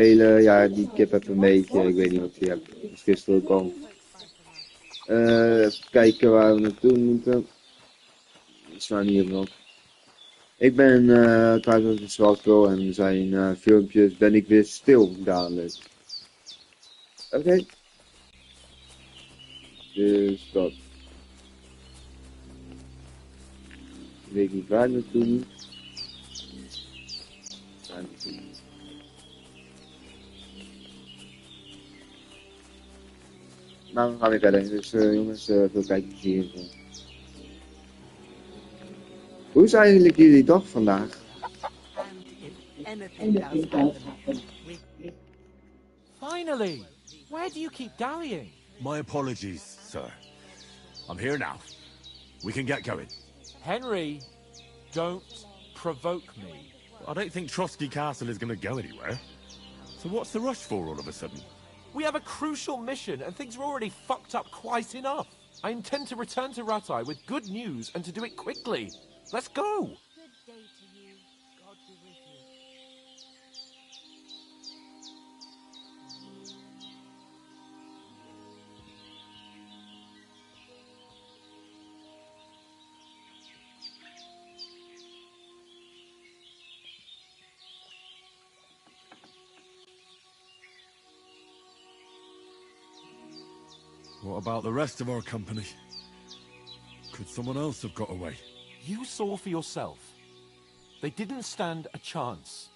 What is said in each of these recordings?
Ja, die kip heb een beetje. Ik weet niet wat die heb. Dat is gisteren ook al. Even kijken waar we naartoe moeten. We staan hier nog. Ik ben trouwens een zwart en zijn filmpjes ben ik weer stil dadelijk. Oké. Dus dat. Ik weet niet waar naartoe moet. Daar naartoe. Nou, dan gaan we verder. Dus jongens, veel kijkplezier. Hoe is eigenlijk jullie dag vandaag? Finally! Where do you keep dallying? My apologies, sir. I'm here now. We can get going. Henry, don't provoke me. I don't think Trotsky Castle is going to go anywhere. So what's the rush for all of a sudden? We have a crucial mission and things are already fucked up quite enough. I intend to return to Ratai with good news and to do it quickly. Let's go! Good day to you. God be with you. What about the rest of our company? Could someone else have got away? You saw for yourself. They didn't stand a chance.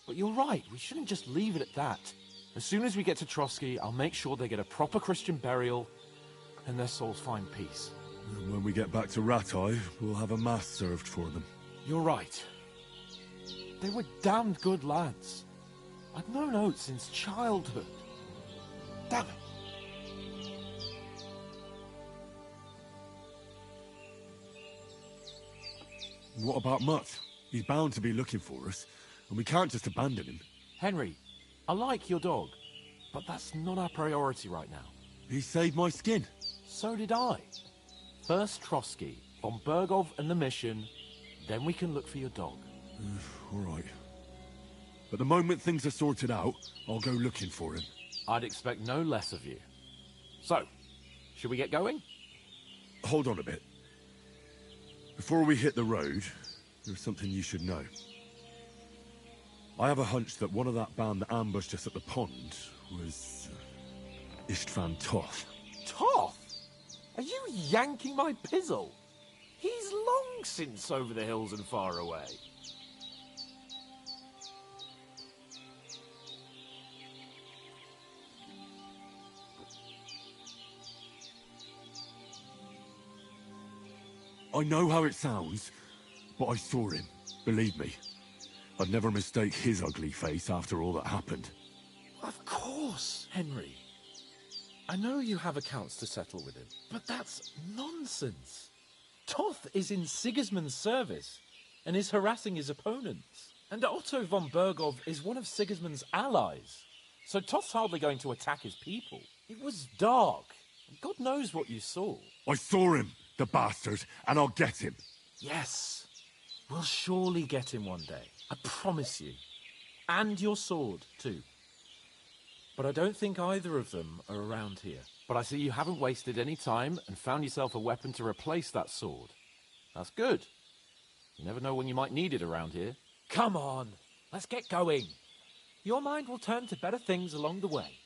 But you're right, we shouldn't just leave it at that. As soon as we get to Trotsky, I'll make sure they get a proper Christian burial and their souls find peace. And when we get back to Ratai, we'll have a mass served for them. You're right. They were damned good lads. I've known Oates since childhood. Damn it. What about Mutt? He's bound to be looking for us, and we can't just abandon him. Henry, I like your dog, but that's not our priority right now. He saved my skin. So did I. First Trotsky, von Bergov and the mission, then we can look for your dog. All right. But the moment things are sorted out, I'll go looking for him. I'd expect no less of you. So, should we get going? Hold on a bit. Before we hit the road, there's something you should know. I have a hunch that one of that band that ambushed us at the pond was Istvan Toth. Toth? Are you yanking my pizzle? He's long since over the hills and far away. I know how it sounds, but I saw him. Believe me. I'd never mistake his ugly face after all that happened. Of course, Henry. I know you have accounts to settle with him, but that's nonsense. Toth is in Sigismund's service and is harassing his opponents. And Otto von Bergov is one of Sigismund's allies. So Toth's hardly going to attack his people. It was dark. God knows what you saw. I saw him, the bastard, and I'll get him. Yes. We'll surely get him one day. I promise you. And your sword, too. But I don't think either of them are around here. But I see you haven't wasted any time and found yourself a weapon to replace that sword. That's good. You never know when you might need it around here. Come on, let's get going. Your mind will turn to better things along the way.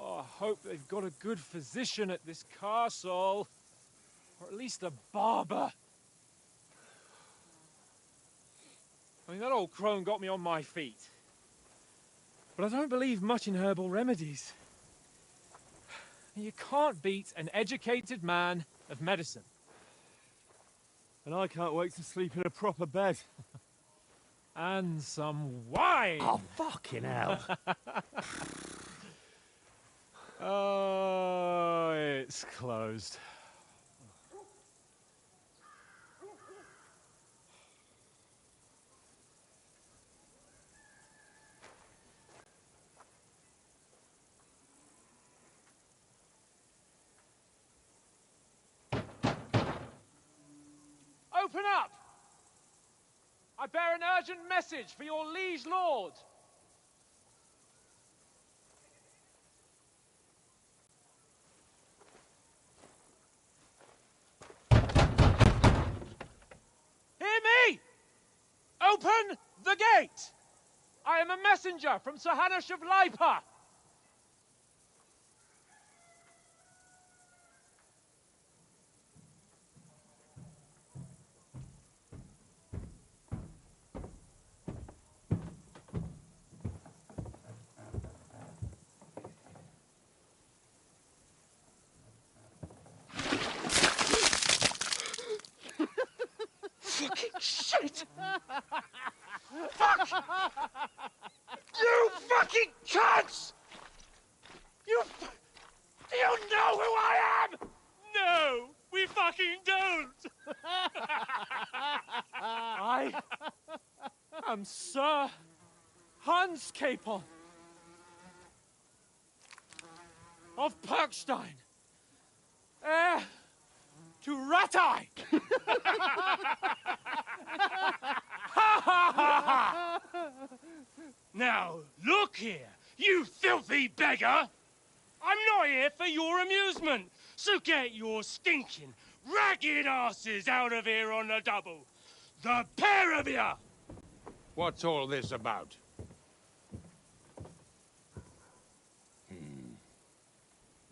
Oh, I hope they've got a good physician at this castle. Or at least a barber. I mean, that old crone got me on my feet. But I don't believe much in herbal remedies. You can't beat an educated man of medicine. And I can't wait to sleep in a proper bed. And some wine! Oh, fucking hell. Oh, it's closed. Open up! I bear an urgent message for your liege lord. Hear me! Open the gate! I am a messenger from Sir Hanush of Lipa. Fucking shit! Fuck! You fucking cunts! Do you know who I am? No, we fucking don't! I am Sir Hans Capon of Perkstein, heir to Ratai! Now, look here, you filthy beggar! I'm not here for your amusement, so get your stinking, ragged asses out of here on the double. The pair of you! What's all this about?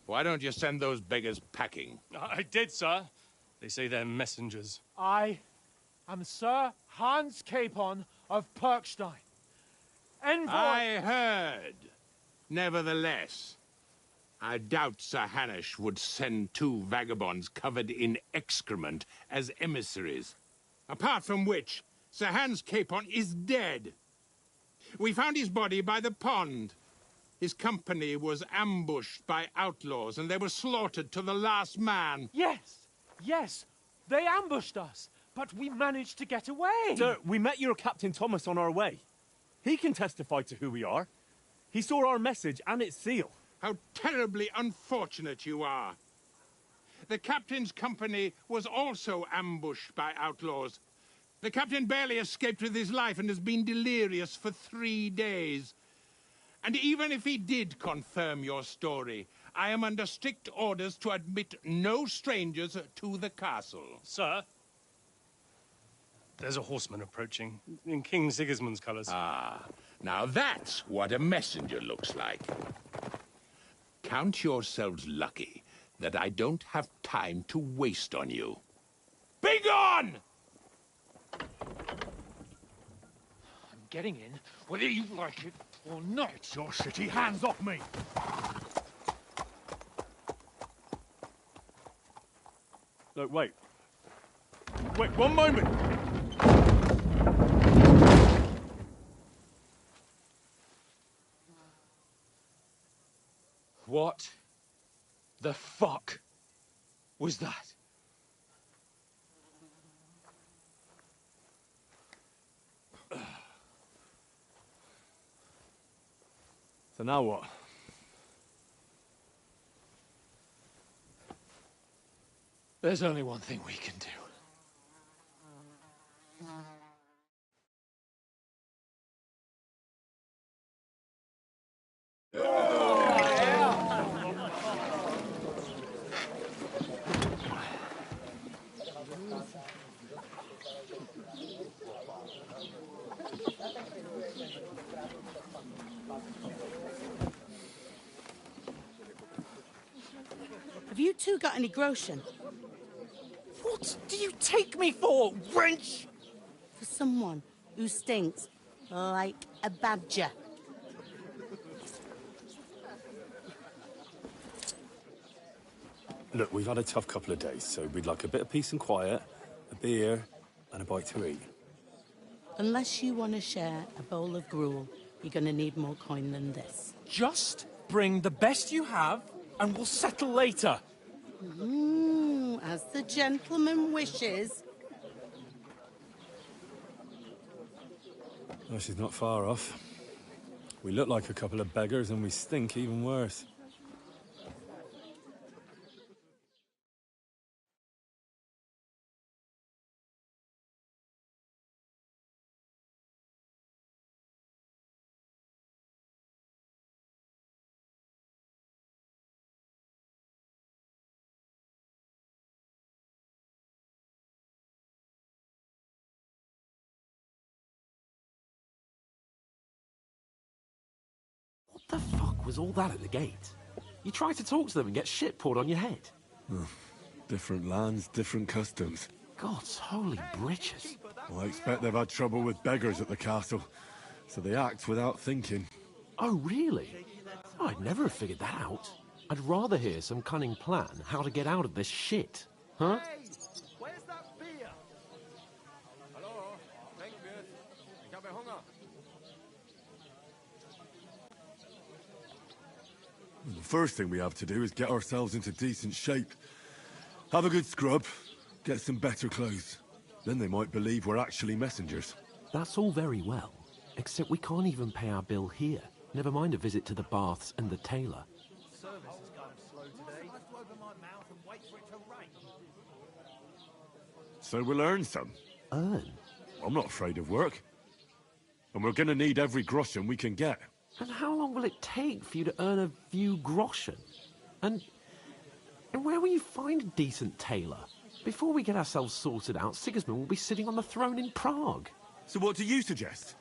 Why don't you send those beggars packing? I did, sir. They say they're messengers. I am Sir Hans Capon of Perkstein. Envoy... I heard. Nevertheless, I doubt Sir Hanush would send two vagabonds covered in excrement as emissaries. Apart from which, Sir Hans Capon is dead. We found his body by the pond. His company was ambushed by outlaws, and they were slaughtered to the last man. Yes, they ambushed us, but we managed to get away. Sir, we met your Captain Thomas on our way. He can testify to who we are. He saw our message and its seal. How terribly unfortunate you are. The captain's company was also ambushed by outlaws. The captain barely escaped with his life and has been delirious for 3 days. And even if he did confirm your story, I am under strict orders to admit no strangers to the castle. Sir, there's a horseman approaching in King Sigismund's colours. Ah, now that's what a messenger looks like. Count yourselves lucky that I don't have time to waste on you. Be gone! I'm getting in, whether you like it or not. Your shitty hands off me! Look, wait. Wait, one moment! What the fuck was that? So now what? There's only one thing we can do. Have you two got any groschen? What do you take me for, wench? For someone who stinks like a badger. Look, we've had a tough couple of days, so we'd like a bit of peace and quiet, a beer, and a bite to eat. Unless you want to share a bowl of gruel, you're going to need more coin than this. Just bring the best you have, and we'll settle later. As the gentleman wishes. Well, she's not far off. We look like a couple of beggars, and we stink even worse. What the fuck was all that at the gate? You tried to talk to them and get shit poured on your head. Different lands, different customs. God's holy britches. Well, I expect they've had trouble with beggars at the castle, so they act without thinking. Oh, really? I'd never have figured that out. I'd rather hear some cunning plan how to get out of this shit. Huh? Hey, where's that beer? Hello, thank you. Ich habe Hunger. The first thing we have to do is get ourselves into decent shape. Have a good scrub, get some better clothes. Then they might believe we're actually messengers. That's all very well, except we can't even pay our bill here. Never mind a visit to the baths and the tailor. Service is kind of slow today. I have to open my mouth and wait for it to rain. So we'll earn some. Earn? I'm not afraid of work. And we're gonna need every groschen we can get. And how long will it take for you to earn a few groschen? And where will you find a decent tailor? Before we get ourselves sorted out, Sigismund will be sitting on the throne in Prague. So what do you suggest?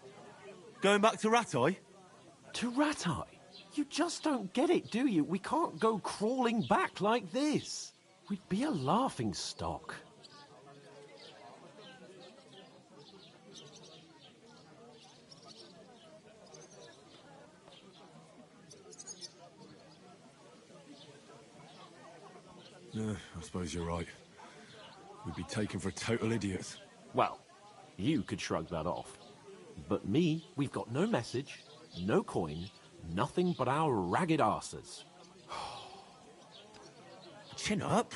Going back to Ratai? To Ratai? You just don't get it, do you? We can't go crawling back like this. We'd be a laughing stock. Yeah, I suppose you're right. We'd be taken for total idiots. Well, you could shrug that off. But me, we've got no message, no coin, nothing but our ragged arses. Chin up.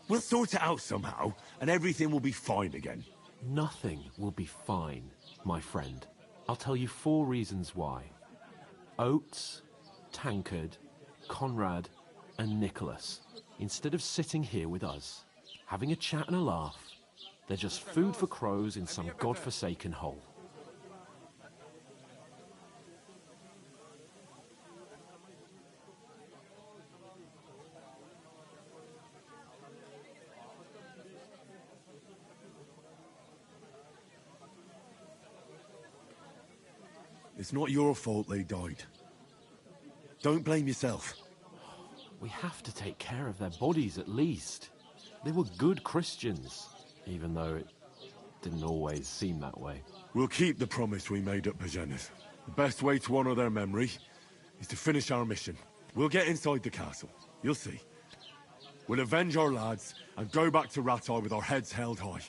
We'll sort it out somehow, and everything will be fine again. Nothing will be fine, my friend. I'll tell you 4 reasons why. Oates, Tankard, Conrad, and Nicholas, instead of sitting here with us, having a chat and a laugh, they're just food for crows in some godforsaken hole. It's not your fault they died. Don't blame yourself. We have to take care of their bodies at least. They were good Christians, even though it didn't always seem that way. We'll keep the promise we made at Pagenes. The best way to honor their memory is to finish our mission. We'll get inside the castle. You'll see. We'll avenge our lads and go back to Ratai with our heads held high.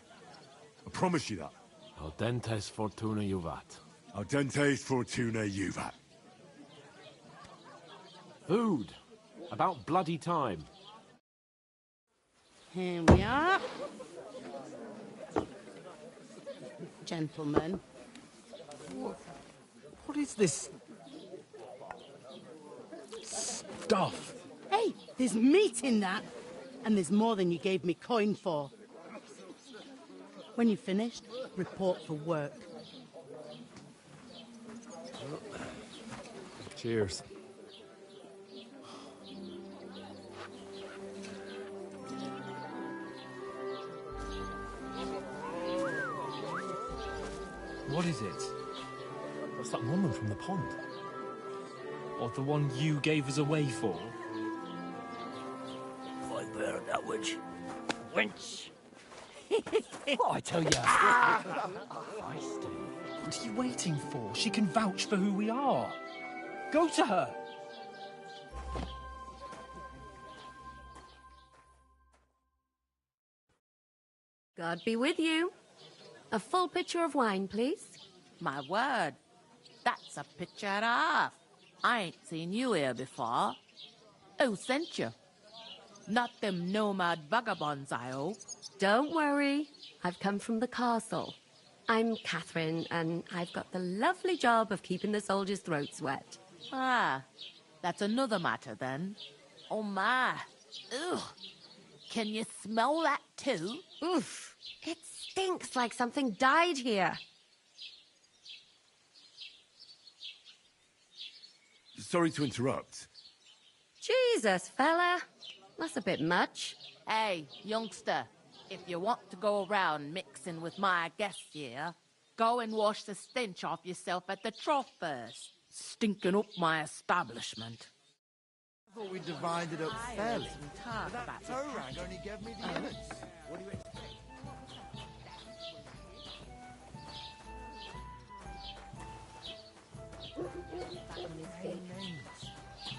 I promise you that. Audentes fortuna juvat. Audentes fortuna juvat. Food. About bloody time. Here we are. Gentlemen. What is this stuff. Hey, there's meat in that. And there's more than you gave me coin for. When you've finished, report for work. Cheers. What is it? That's that woman from the pond. Or the one you gave us away for? I bear that witch. Wench! What I tell you? What are you waiting for? She can vouch for who we are. Go to her. God be with you. A full pitcher of wine, please. My word, that's a picture and a half. I ain't seen you here before. Who sent you? Not them nomad vagabonds, I hope. Don't worry. I've come from the castle. I'm Catherine, and I've got the lovely job of keeping the soldiers' throats wet. Ah, that's another matter then. Oh my. Ugh. Can you smell that too? Oof. It stinks like something died here. Sorry to interrupt. Jesus, fella. That's a bit much. Hey, youngster, if you want to go around mixing with my guests here, go and wash the stench off yourself at the trough first. Stinking up my establishment. I thought we divided up fairly. Talk That about toe rag only gave me the innards. What do you expect?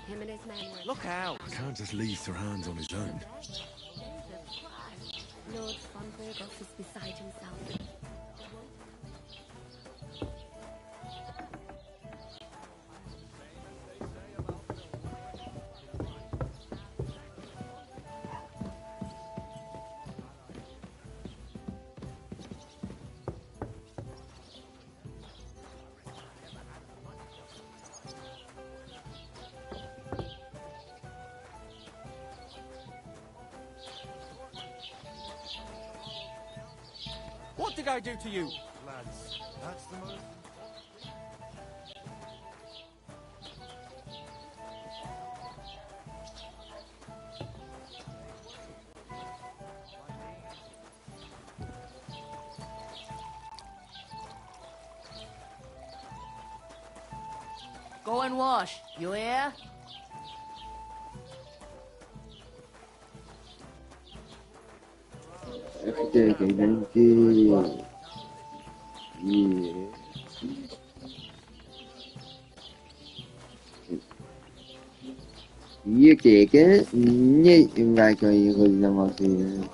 Him and his men were... Look out! I can't just leave Sir Hans on his own. Lord von Burgos is beside himself. What did I do to you? Lads, that's the most... Go and wash, you hear? Even kijken, ik denk hier. Hier kijken. Nee, wij kunnen hier goed naar wat zien.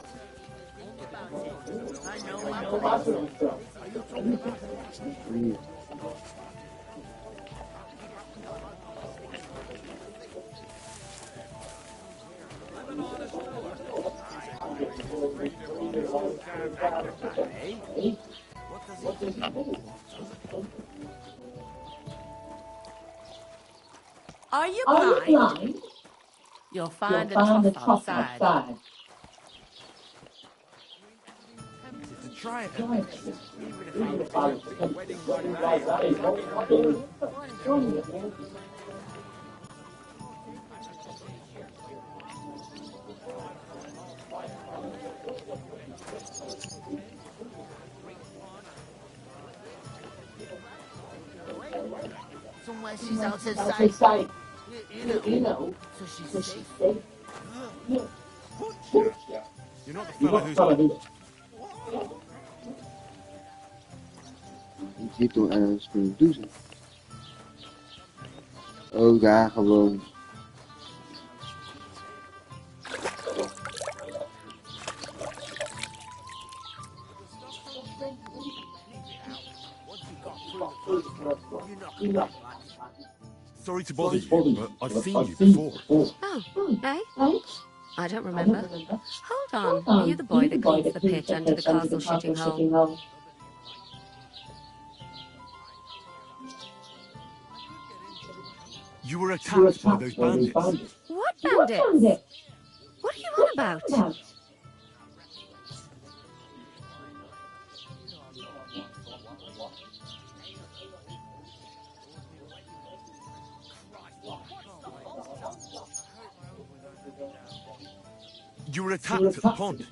Are you blind? You'll find the trough outside. To try it, even if I was a wedding right. Somewhere she's out of sight. You know, so she's safe. You're not the fella who's... Ik zie toch ergens kunnen douchen. Oh, daar gewoon. Sorry to bother you, but I've seen you before. Oh, eh? I don't remember. Hold on. Are you the boy that cleans the pitch under the castle shitting hole? You were attacked by those bandits. What bandits? What are you on about? You were attacked at the pond.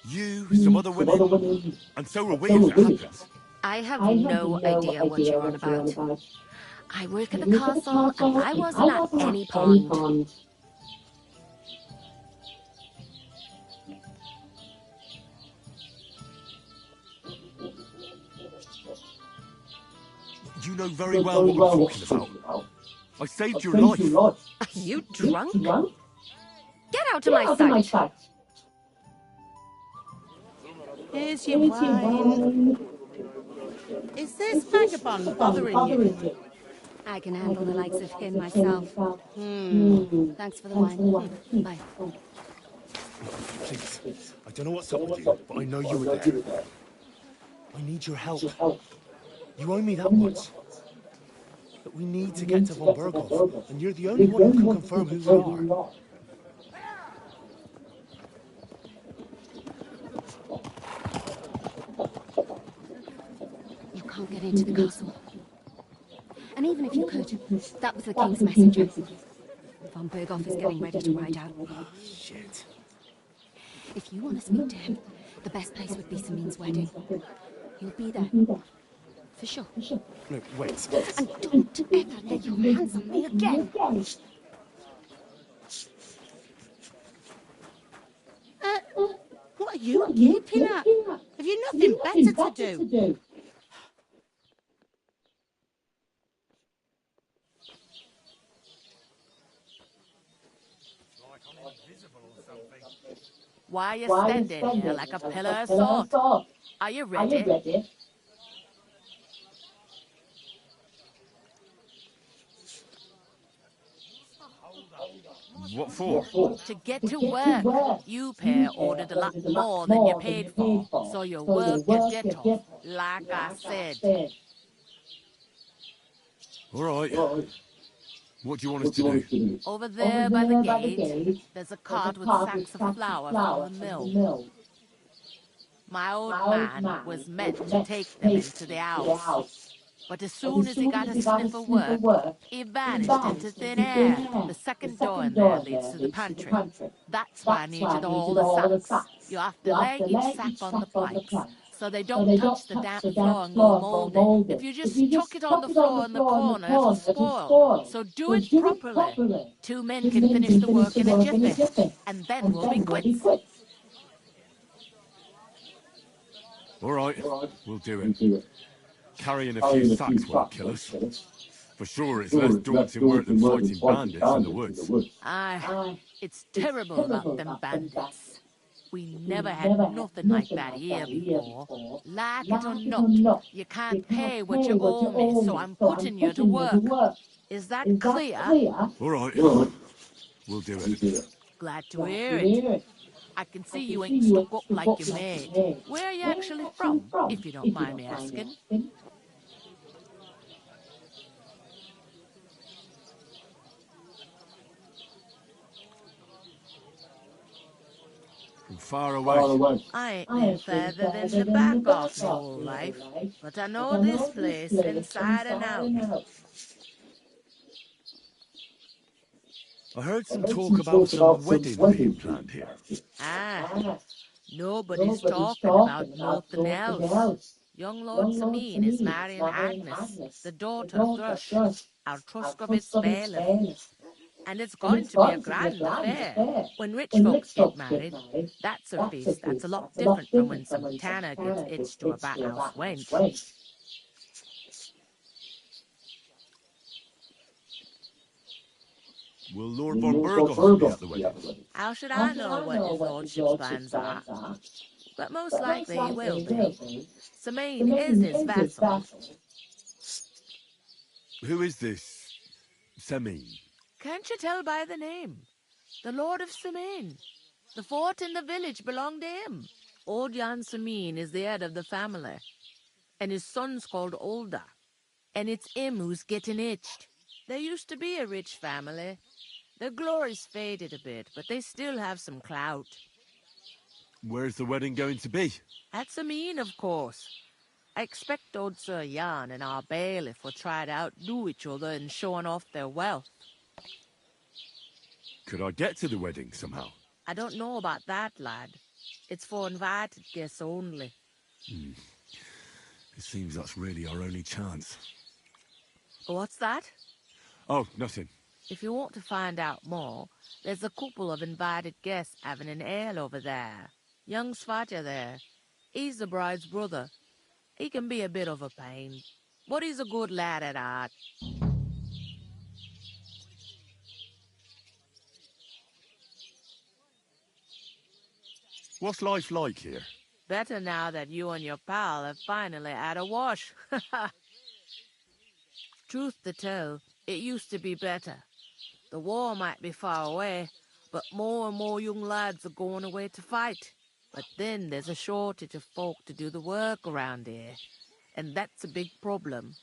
You, some other women, and so were we if it happens. I have no idea what you're on about. I work at the castle, and I wasn't at any pond. You know very well what I'm talking about. I saved your life. Are you drunk? Get out of my sight! Here's your wine. Is this vagabond bothering you? I can handle the likes of him myself. Thanks for the wine. Bye. Please, I don't know what's up with you, but I know you were there. I need your help. You owe me that much. But we need to get to Von Berghoff, and you're the only one who can confirm who we are. You can't get into the castle. And even if you could, that was the king's messenger. Von Berghoff is getting ready to ride out. Shit. If you want to speak to him, the best place would be Samin's wedding. He'll be there. For sure. No, wait. And don't ever lay your hands on me again. What are you gaping at? Have you nothing better to do? Why are you standing here like a pillar of salt? Are you ready? What for? To get to work. You pair ordered a lot more than you paid for, so you work your jet off, like I said. All right. What do you want us to do? Over there by the gate, there's a cart with sacks of flour from the mill. My old man was meant to take them into the house. But as soon as he got a sniff of work, he vanished into thin air. The second door in there leads to the pantry. That's why I need you to hold the sacks. You have to lay each sack on the planks, so they don't touch the damp floor and go molded. If you just chuck it on the floor in the corner, it'll spoil. So do it properly. 2 men can finish the work in a jiffy, and then we'll be quits. All right, we'll do it. Carrying a few sacks won't kill us. For sure, it's less daunting work than fighting bandits in the woods. Aye, it's terrible about them bandits. We never had nothing like that here before. Like it or not, you can't pay what you owe me, so I'm putting you to work. Is that clear? All right, we'll do it. Glad to hear it. I can see you ain't stuck up like you made. Where are you actually from, if you don't mind me asking? From far away. I ain't been further than the back off my whole life, but I know this place inside and out. I heard some talk about some wedding being planned here. Nobody's talking about nothing else. Young Lord Samin is marrying Agnes, the daughter of Thrush, our Truscovitz bailiff. And it's going to be a grand affair. When rich folks get married, that's a feast that's a lot different from when some tanner gets hitched to a backhouse wench. Will Lord Von Berghoff be at the wedding? How should I know what his lordship's plans are? But most likely he will be. Samin is his vassal. Who is this Samin? Can't you tell by the name? The Lord of Samin. The fort in the village belonged to him. Old Jan Samin is the head of the family. And his son's called Olda. And it's him who's getting hitched. There used to be a rich family. Their glory's faded a bit, but they still have some clout. Where's the wedding going to be? At Samin, of course. I expect old Sir Jan and our bailiff will try to outdo each other in showing off their wealth. Could I get to the wedding somehow? I don't know about that, lad. It's for invited guests only. It seems that's really our only chance. What's that? Oh, nothing. If you want to find out more, there's a couple of invited guests having an ale over there. Young Svatja there. He's the bride's brother. He can be a bit of a pain, but he's a good lad at heart. What's life like here? Better now that you and your pal have finally had a wash. Truth to tell, it used to be better. The war might be far away, but more and more young lads are going away to fight. But then there's a shortage of folk to do the work around here, and that's a big problem.